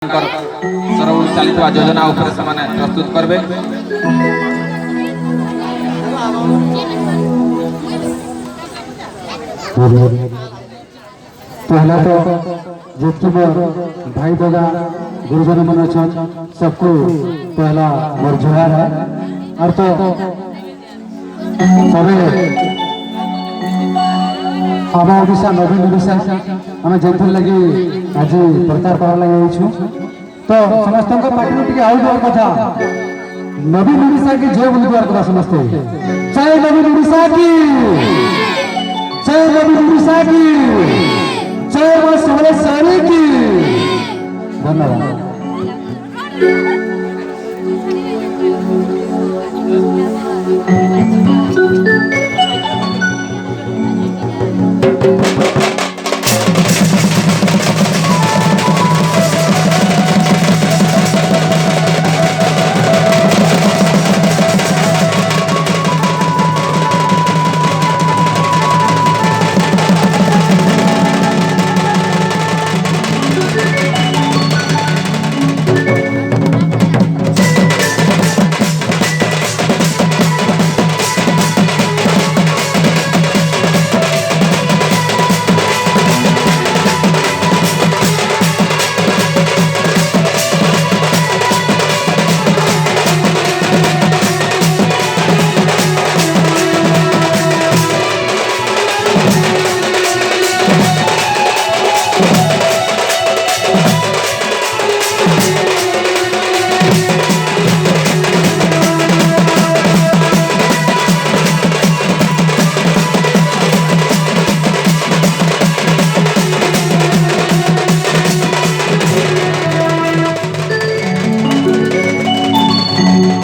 चलित योजना प्रस्तुत करबे। पहला तो जितने भाई दादा गुरुजन मन अच्छा सबको पहला मोर जोहार है। और तो सबे आम ओडिशा नवीन ओडिशा आम जो लगे आज प्रचार कर लगे तो समस्त पार्टी टी आउ देवार कथा नवीन ओडिशा की जय बोल देवार कथा समस्ते जय नवीन ओडिशा की जय नवीन ओडिशा की जय मां समलेश्वरी की। धन्यवाद।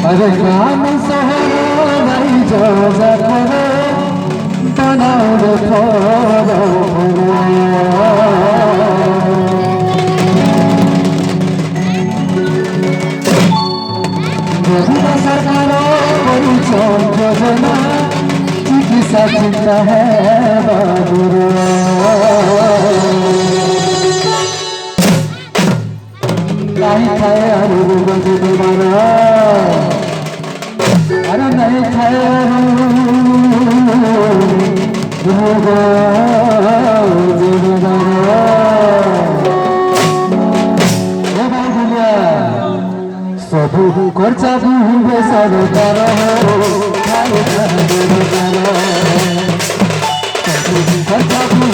अरे काम सहारा नहीं जो जखरो बनाओ देखो सरकारों योजना चिकित्सा चिंता है बाबूरो नहीं खाए अरे नहीं खाए सबू खर्चा भी सरकार खर्चा भी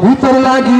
भीतर लागी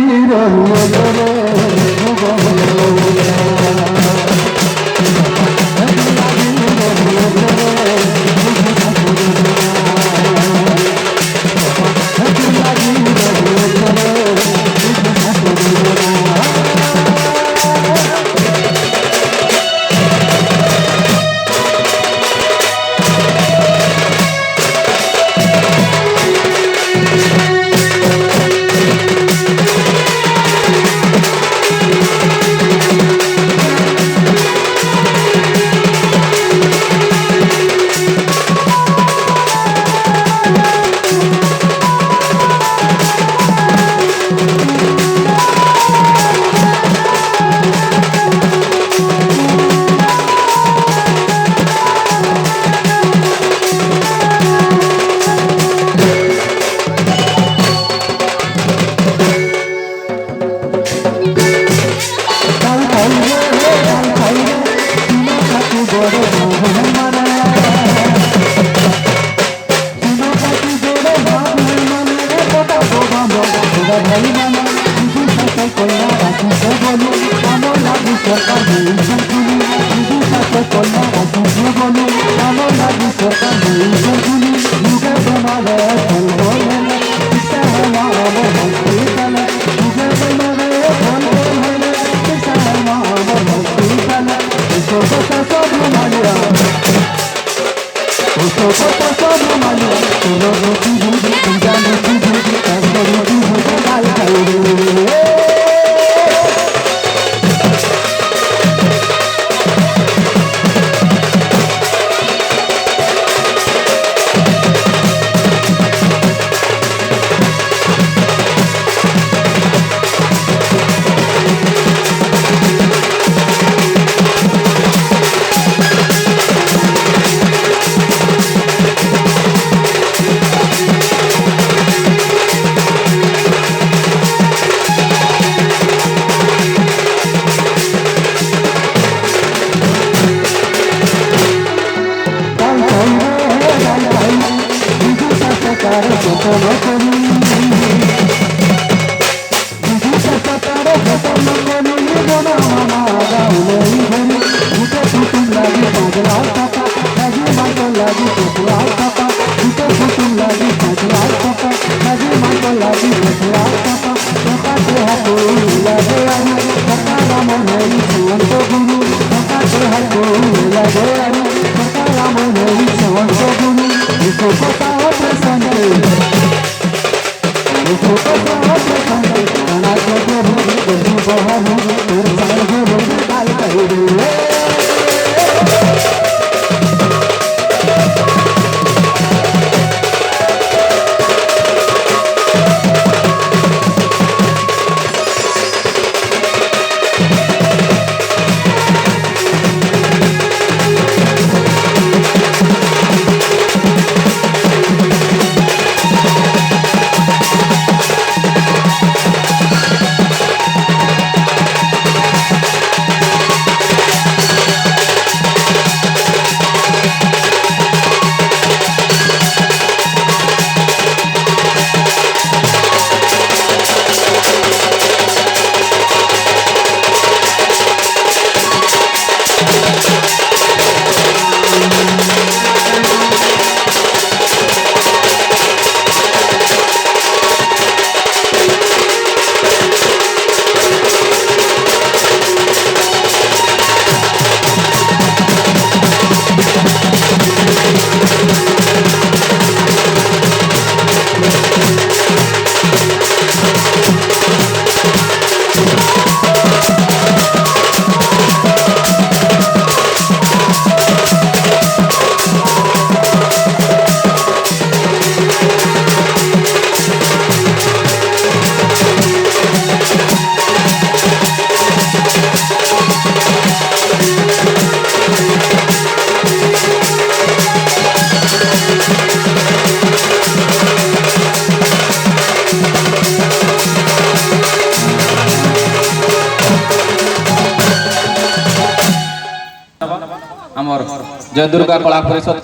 কথা সব মানি তোর রুটি তুই জানি তুই কাজ রুটি হয়ে গাল খাই রে ଆମର ଜୟ ଦୁର୍ଗା କଳା ପରିଷଦ